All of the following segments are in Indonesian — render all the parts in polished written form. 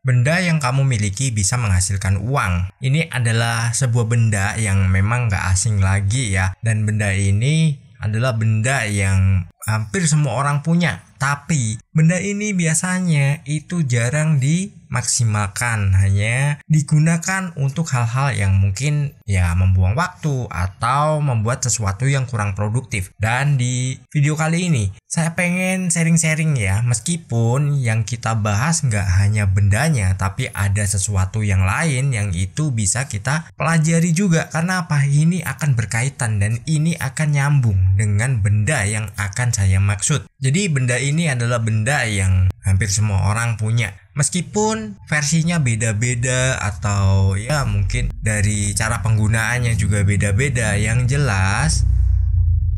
Benda yang kamu miliki bisa menghasilkan uang. Ini adalah sebuah benda yang memang gak asing lagi ya. Dan benda ini adalah benda yang hampir semua orang punya. Tapi benda ini biasanya itu jarang dimaksimalkan, hanya digunakan untuk hal-hal yang mungkin ya membuang waktu atau membuat sesuatu yang kurang produktif. Dan di video kali ini saya pengen sharing-sharing ya, meskipun yang kita bahas nggak hanya bendanya, tapi ada sesuatu yang lain yang itu bisa kita pelajari juga. Karena apa? Ini akan berkaitan dan ini akan nyambung dengan benda yang akan saya maksud. Jadi benda ini adalah benda yang hampir semua orang punya. Meskipun versinya beda-beda atau ya mungkin dari cara penggunaannya juga beda-beda. Yang jelas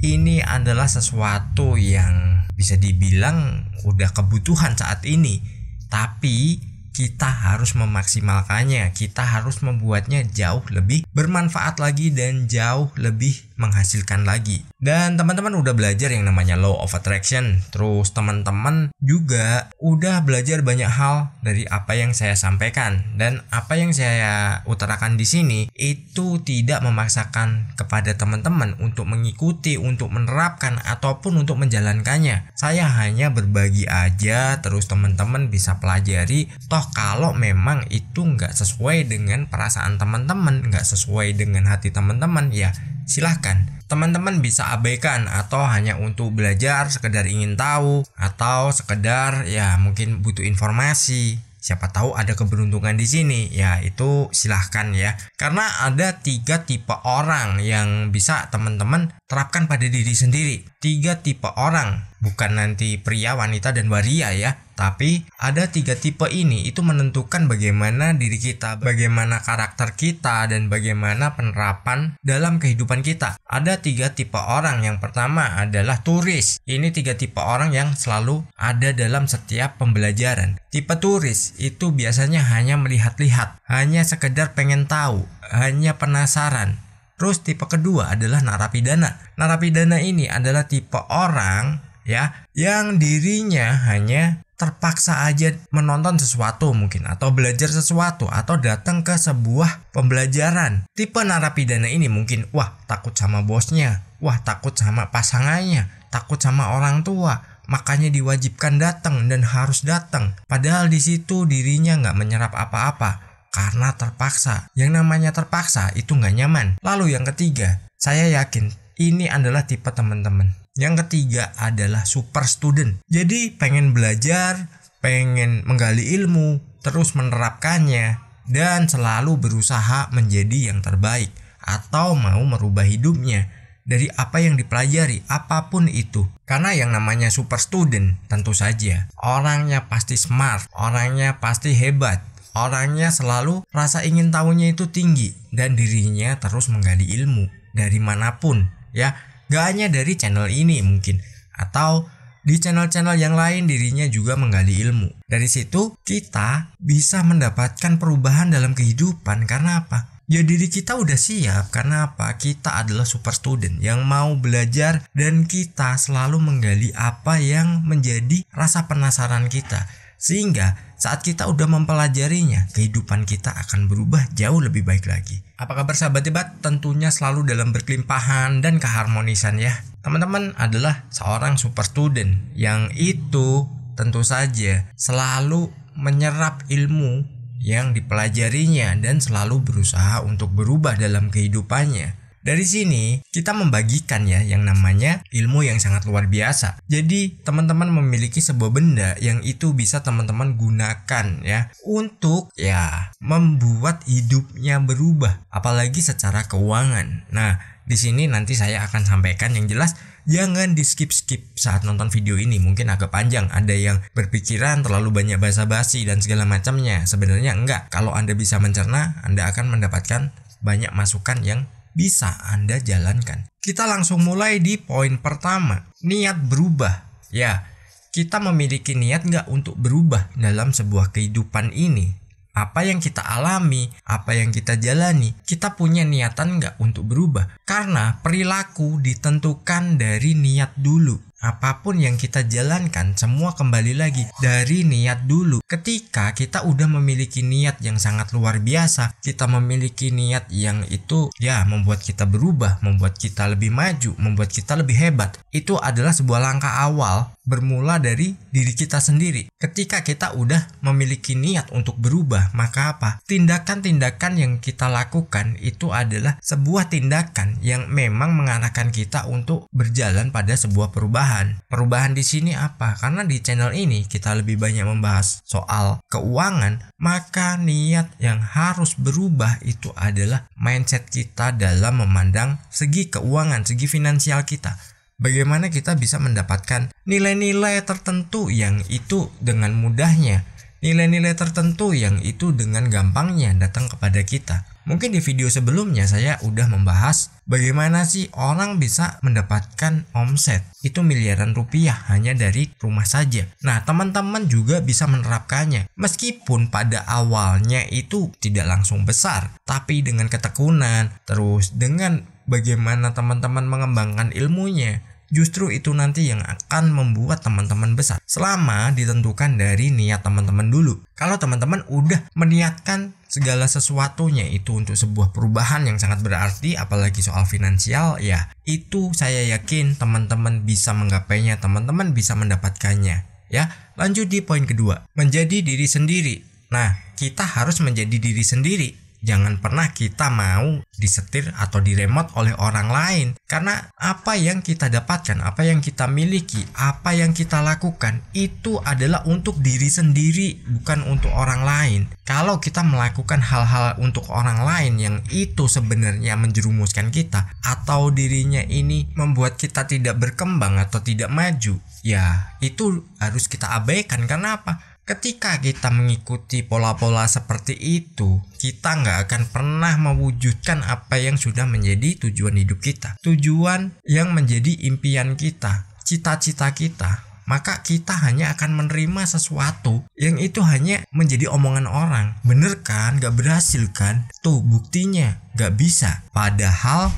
ini adalah sesuatu yang bisa dibilang udah kebutuhan saat ini. Tapi kita harus memaksimalkannya. Kita harus membuatnya jauh lebih bermanfaat lagi dan jauh lebih menghasilkan lagi. Dan teman-teman udah belajar yang namanya Law of Attraction. Terus teman-teman juga udah belajar banyak hal dari apa yang saya sampaikan. Dan apa yang saya utarakan di sini itu tidak memaksakan kepada teman-teman untuk mengikuti, untuk menerapkan ataupun untuk menjalankannya. Saya hanya berbagi aja, terus teman-teman bisa pelajari. Toh kalau memang itu nggak sesuai dengan perasaan teman-teman, nggak sesuai dengan hati teman-teman, ya silahkan teman-teman bisa abaikan atau hanya untuk belajar, sekedar ingin tahu atau sekedar ya mungkin butuh informasi. Siapa tahu ada keberuntungan di sini, ya itu silahkan ya. Karena ada 3 tipe orang yang bisa teman-teman terapkan pada diri sendiri. 3 tipe orang, bukan nanti pria, wanita, dan waria ya. Tapi ada 3 tipe ini itu menentukan bagaimana diri kita, bagaimana karakter kita, dan bagaimana penerapan dalam kehidupan kita. Ada 3 tipe orang. Yang pertama adalah turis. Ini 3 tipe orang yang selalu ada dalam setiap pembelajaran. Tipe turis itu biasanya hanya melihat-lihat, hanya sekedar pengen tahu, hanya penasaran. Terus tipe kedua adalah narapidana. Narapidana ini adalah tipe orang ya yang dirinya hanya terpaksa aja menonton sesuatu mungkin atau belajar sesuatu atau datang ke sebuah pembelajaran. Tipe narapidana ini mungkin takut sama bosnya, takut sama pasangannya, takut sama orang tua, makanya diwajibkan datang dan harus datang. Padahal di situ dirinya nggak menyerap apa-apa karena terpaksa. Yang namanya terpaksa itu nggak nyaman. Lalu yang ketiga, saya yakin ini adalah tipe teman-teman. Yang ketiga adalah super student. Jadi pengen belajar, pengen menggali ilmu, terus menerapkannya, dan selalu berusaha menjadi yang terbaik atau mau merubah hidupnya dari apa yang dipelajari, apapun itu. Karena yang namanya super student tentu saja orangnya pasti smart, orangnya pasti hebat, orangnya selalu rasa ingin tahunya itu tinggi dan dirinya terus menggali ilmu dari manapun ya. Gak hanya dari channel ini mungkin, atau di channel-channel yang lain dirinya juga menggali ilmu. Dari situ kita bisa mendapatkan perubahan dalam kehidupan. Karena apa? Ya diri kita udah siap. Karena apa? Kita adalah super student yang mau belajar dan kita selalu menggali apa yang menjadi rasa penasaran kita. Sehingga saat kita udah mempelajarinya, kehidupan kita akan berubah jauh lebih baik lagi. Apa kabar sahabat debat? Tentunya selalu dalam berkelimpahan dan keharmonisan ya. Teman-teman adalah seorang super student yang itu tentu saja selalu menyerap ilmu yang dipelajarinya dan selalu berusaha untuk berubah dalam kehidupannya. Dari sini kita membagikan ya yang namanya ilmu yang sangat luar biasa. Jadi teman-teman memiliki sebuah benda yang itu bisa teman-teman gunakan ya untuk ya membuat hidupnya berubah, apalagi secara keuangan. Nah, di sini nanti saya akan sampaikan. Yang jelas jangan di skip-skip saat nonton video ini, mungkin agak panjang. Ada yang berpikiran terlalu banyak basa-basi dan segala macamnya. Sebenarnya enggak. Kalau Anda bisa mencerna, Anda akan mendapatkan banyak masukan yang bisa Anda jalankan. Kita langsung mulai di poin pertama, niat berubah. Ya, kita memiliki niat nggak untuk berubah dalam sebuah kehidupan ini? Apa yang kita alami, apa yang kita jalani, kita punya niatan nggak untuk berubah? Karena perilaku ditentukan dari niat dulu. apapun yang kita jalankan semua kembali lagi dari niat dulu. Ketika kita udah memiliki niat yang sangat luar biasa, kita memiliki niat yang itu ya membuat kita berubah, membuat kita lebih maju, membuat kita lebih hebat. Itu adalah sebuah langkah awal bermula dari diri kita sendiri. Ketika kita udah memiliki niat untuk berubah, maka apa? Tindakan-tindakan yang kita lakukan itu adalah sebuah tindakan yang memang mengarahkan kita untuk berjalan pada sebuah perubahan. Perubahan di sini apa? Karena di channel ini kita lebih banyak membahas soal keuangan, maka niat yang harus berubah itu adalah mindset kita dalam memandang segi keuangan, segi finansial kita. Bagaimana kita bisa mendapatkan nilai-nilai tertentu yang itu dengan mudahnya, nilai-nilai tertentu yang itu dengan gampangnya datang kepada kita. Mungkin di video sebelumnya saya udah membahas bagaimana sih orang bisa mendapatkan omset itu miliaran rupiah hanya dari rumah saja. Nah, teman-teman juga bisa menerapkannya. Meskipun pada awalnya itu tidak langsung besar, tapi dengan ketekunan, terus dengan bagaimana teman-teman mengembangkan ilmunya, justru itu nanti yang akan membuat teman-teman besar. Selama ditentukan dari niat teman-teman dulu. Kalau teman-teman udah meniatkan segala sesuatunya itu untuk sebuah perubahan yang sangat berarti, apalagi soal finansial, ya itu saya yakin teman-teman bisa menggapainya, teman-teman bisa mendapatkannya. Ya, lanjut di poin kedua, menjadi diri sendiri. Nah, kita harus menjadi diri sendiri. Jangan pernah kita mau disetir atau diremote oleh orang lain. Karena apa yang kita dapatkan, apa yang kita miliki, apa yang kita lakukan itu adalah untuk diri sendiri, bukan untuk orang lain. Kalau kita melakukan hal-hal untuk orang lain yang itu sebenarnya menjerumuskan kita, atau dirinya ini membuat kita tidak berkembang atau tidak maju, ya itu harus kita abaikan. Karena apa? Ketika kita mengikuti pola-pola seperti itu, kita nggak akan pernah mewujudkan apa yang sudah menjadi tujuan hidup kita. Tujuan yang menjadi impian kita, cita-cita kita. Maka kita hanya akan menerima sesuatu yang itu hanya menjadi omongan orang. Bener kan? Nggak berhasil kan? Tuh buktinya, nggak bisa. Padahal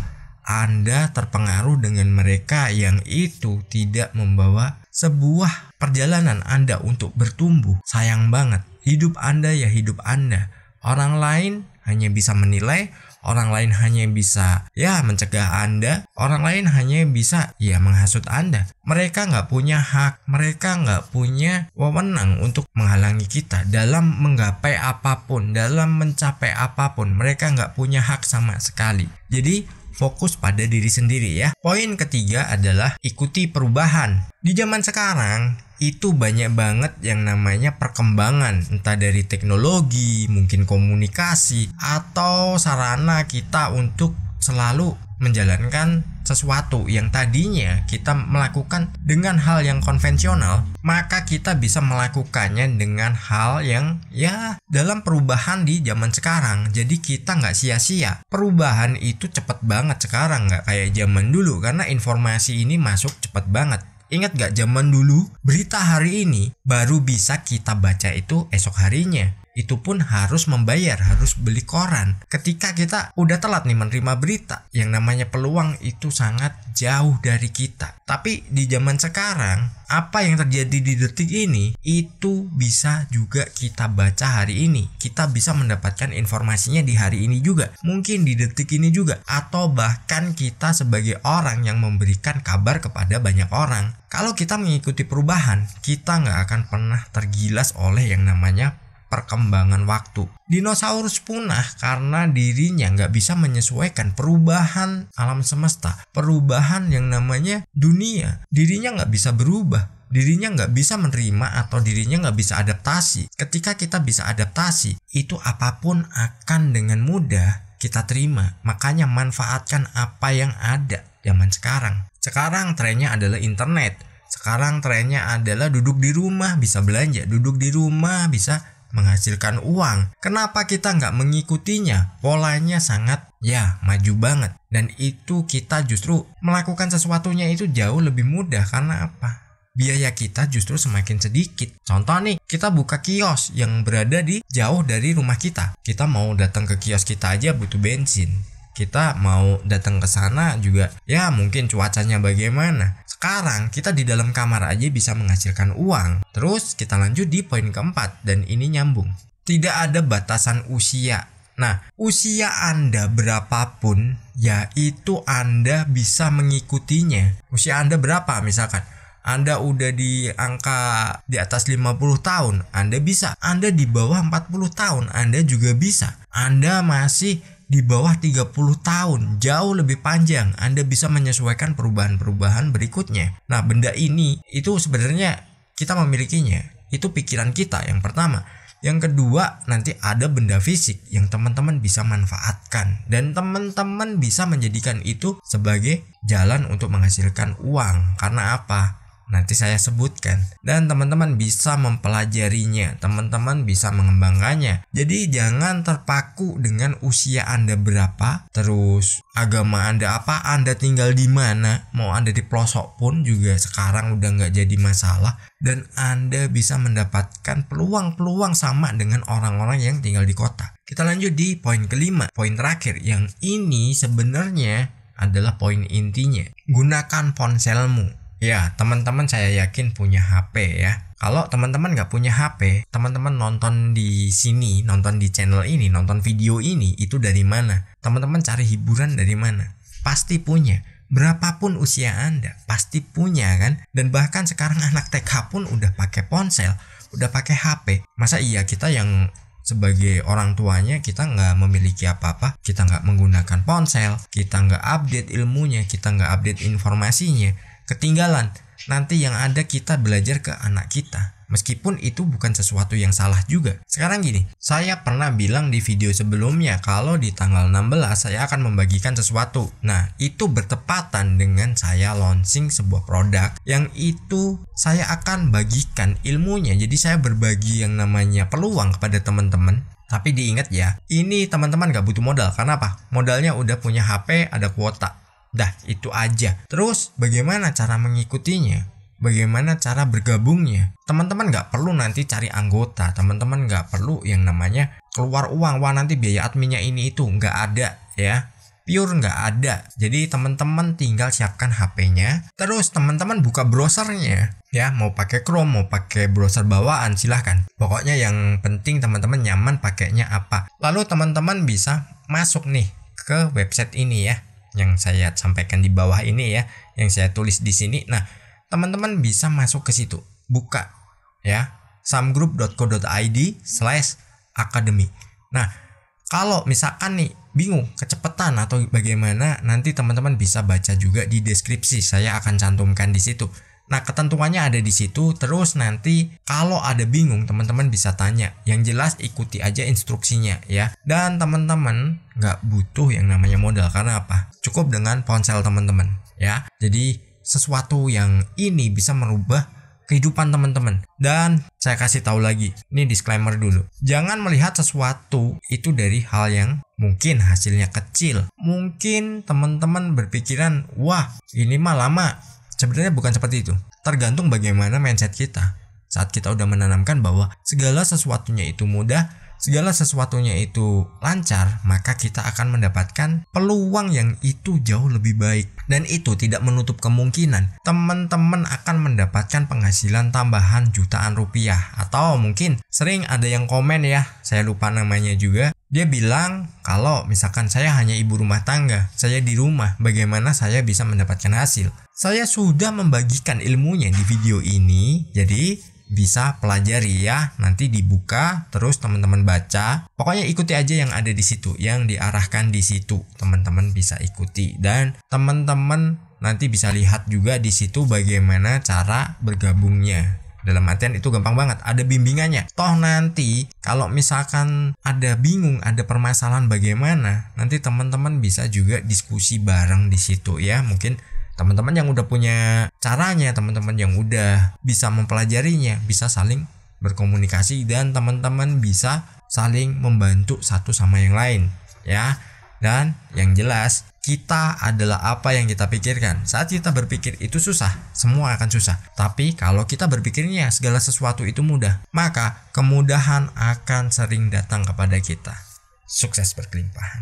Anda terpengaruh dengan mereka yang itu tidak membawa sebuah perjalanan Anda untuk bertumbuh. Sayang banget, hidup Anda ya hidup Anda. Orang lain hanya bisa menilai, orang lain hanya bisa ya mencegah Anda, orang lain hanya bisa ya menghasut Anda. Mereka nggak punya hak, mereka nggak punya wewenang untuk menghalangi kita dalam menggapai apapun, dalam mencapai apapun. Mereka nggak punya hak sama sekali. Jadi fokus pada diri sendiri ya. Poin ketiga adalah ikuti perubahan. Di zaman sekarang itu banyak banget yang namanya perkembangan, entah dari teknologi, mungkin komunikasi, atau sarana kita untuk selalu menjalankan sesuatu yang tadinya kita melakukan dengan hal yang konvensional, maka kita bisa melakukannya dengan hal yang ya dalam perubahan di zaman sekarang. Jadi kita nggak sia-sia. Perubahan itu cepat banget sekarang, nggak kayak zaman dulu, karena informasi ini masuk cepat banget. Ingat gak zaman dulu berita hari ini baru bisa kita baca itu esok harinya. Itu pun harus membayar, harus beli koran. Ketika kita udah telat nih menerima berita, yang namanya peluang itu sangat jauh dari kita. Tapi di zaman sekarang, apa yang terjadi di detik ini itu bisa juga kita baca hari ini. Kita bisa mendapatkan informasinya di hari ini juga, mungkin di detik ini juga, atau bahkan kita sebagai orang yang memberikan kabar kepada banyak orang. Kalau kita mengikuti perubahan, kita nggak akan pernah tergilas oleh yang namanya perkembangan waktu. Dinosaurus punah karena dirinya nggak bisa menyesuaikan perubahan alam semesta, perubahan yang namanya dunia. Dirinya nggak bisa berubah, dirinya nggak bisa menerima, atau dirinya nggak bisa adaptasi. Ketika kita bisa adaptasi, itu apapun akan dengan mudah kita terima. Makanya manfaatkan apa yang ada zaman sekarang. Sekarang trennya adalah internet. Sekarang trennya adalah duduk di rumah bisa belanja, duduk di rumah bisa menghasilkan uang. Kenapa kita nggak mengikutinya? Polanya sangat ya maju banget. Dan itu kita justru melakukan sesuatunya itu jauh lebih mudah. Karena apa? Biaya kita justru semakin sedikit. Contoh nih, kita buka kios yang berada di jauh dari rumah kita. Kita mau datang ke kios kita aja butuh bensin. Kita mau datang ke sana juga ya mungkin cuacanya bagaimana. Sekarang kita di dalam kamar aja bisa menghasilkan uang. Terus kita lanjut di poin keempat dan ini nyambung. Tidak ada batasan usia. Nah, usia Anda berapapun, ya itu Anda bisa mengikutinya. Usia Anda berapa misalkan? Anda udah di angka di atas 50 tahun, Anda bisa. Anda di bawah 40 tahun, Anda juga bisa. Anda masih di bawah 30 tahun, jauh lebih panjang, Anda bisa menyesuaikan perubahan-perubahan berikutnya. Nah, benda ini itu sebenarnya kita memilikinya. Itu pikiran kita yang pertama. Yang kedua, nanti ada benda fisik yang teman-teman bisa manfaatkan dan teman-teman bisa menjadikan itu sebagai jalan untuk menghasilkan uang. Karena apa? Nanti saya sebutkan dan teman-teman bisa mempelajarinya, teman-teman bisa mengembangkannya. Jadi jangan terpaku dengan usia Anda berapa, terus agama Anda apa, Anda tinggal di mana, mau Anda di pelosok pun juga sekarang udah nggak jadi masalah dan Anda bisa mendapatkan peluang-peluang sama dengan orang-orang yang tinggal di kota. Kita lanjut di poin kelima, poin terakhir yang ini sebenarnya adalah poin intinya. Gunakan ponselmu. Ya, teman-teman saya yakin punya HP ya. Kalau teman-teman nggak punya HP, teman-teman nonton di sini, nonton di channel ini, nonton video ini, itu dari mana? Teman-teman cari hiburan dari mana? Pasti punya. Berapapun usia Anda, pasti punya kan? Dan bahkan sekarang anak TK pun udah pakai ponsel, udah pakai HP. Masa iya kita yang sebagai orang tuanya kita nggak memiliki apa-apa, kita nggak menggunakan ponsel, kita nggak update ilmunya, kita nggak update informasinya, ketinggalan. Nanti yang ada kita belajar ke anak kita. Meskipun itu bukan sesuatu yang salah juga. Sekarang gini, saya pernah bilang di video sebelumnya kalau di tanggal 16 saya akan membagikan sesuatu. Nah, itu bertepatan dengan saya launching sebuah produk yang itu saya akan bagikan ilmunya. Jadi saya berbagi yang namanya peluang kepada teman-teman. Tapi diingat ya, ini teman-teman gak butuh modal. Karena apa? Modalnya udah punya HP, ada kuota. Dah, itu aja. Terus bagaimana cara mengikutinya? Bagaimana cara bergabungnya? Teman-teman nggak perlu nanti cari anggota. Teman-teman nggak perlu yang namanya keluar uang. Wah, nanti biaya adminnya ini itu. Nggak ada ya. Pure nggak ada. Jadi teman-teman tinggal siapkan HP-nya. Terus teman-teman buka browsernya. Ya, mau pakai Chrome, mau pakai browser bawaan, silahkan. Pokoknya yang penting teman-teman nyaman pakainya apa. Lalu teman-teman bisa masuk nih ke website ini ya, yang saya sampaikan di bawah ini ya, yang saya tulis di sini. Nah, teman-teman bisa masuk ke situ, buka ya, samgroup.co.id/academy. Nah, kalau misalkan nih bingung kecepatan atau bagaimana, nanti teman-teman bisa baca juga di deskripsi, saya akan cantumkan di situ. Nah, ketentuannya ada di situ. Terus nanti kalau ada bingung, teman-teman bisa tanya. Yang jelas ikuti aja instruksinya ya. Dan teman-teman nggak butuh yang namanya modal. Karena apa? Cukup dengan ponsel teman-teman ya. Jadi sesuatu yang ini bisa merubah kehidupan teman-teman. Dan saya kasih tahu lagi, ini disclaimer dulu. Jangan melihat sesuatu itu dari hal yang mungkin hasilnya kecil. Mungkin teman-teman berpikiran, wah ini mah lama. Sebenarnya bukan seperti itu. Tergantung bagaimana mindset kita. Saat kita udah menanamkan bahwa segala sesuatunya itu mudah, segala sesuatunya itu lancar, maka kita akan mendapatkan peluang yang itu jauh lebih baik. Dan itu tidak menutup kemungkinan teman-teman akan mendapatkan penghasilan tambahan jutaan rupiah. Atau mungkin sering ada yang komen ya, saya lupa namanya juga. Dia bilang kalau misalkan saya hanya ibu rumah tangga, saya di rumah, bagaimana saya bisa mendapatkan hasil? Saya sudah membagikan ilmunya di video ini, jadi bisa pelajari ya, nanti dibuka terus teman-teman baca. Pokoknya ikuti aja yang ada di situ, yang diarahkan di situ. Teman-teman bisa ikuti dan teman-teman nanti bisa lihat juga di situ bagaimana cara bergabungnya. Dalam artian itu gampang banget, ada bimbingannya. Toh nanti kalau misalkan ada bingung, ada permasalahan bagaimana, nanti teman-teman bisa juga diskusi bareng di situ ya. Mungkin teman-teman yang udah punya caranya, teman-teman yang udah bisa mempelajarinya, bisa saling berkomunikasi dan teman-teman bisa saling membantu satu sama yang lain ya. Dan yang jelas, kita adalah apa yang kita pikirkan. Saat kita berpikir itu susah, semua akan susah. Tapi kalau kita berpikirnya segala sesuatu itu mudah, maka kemudahan akan sering datang kepada kita. Sukses berkelimpahan.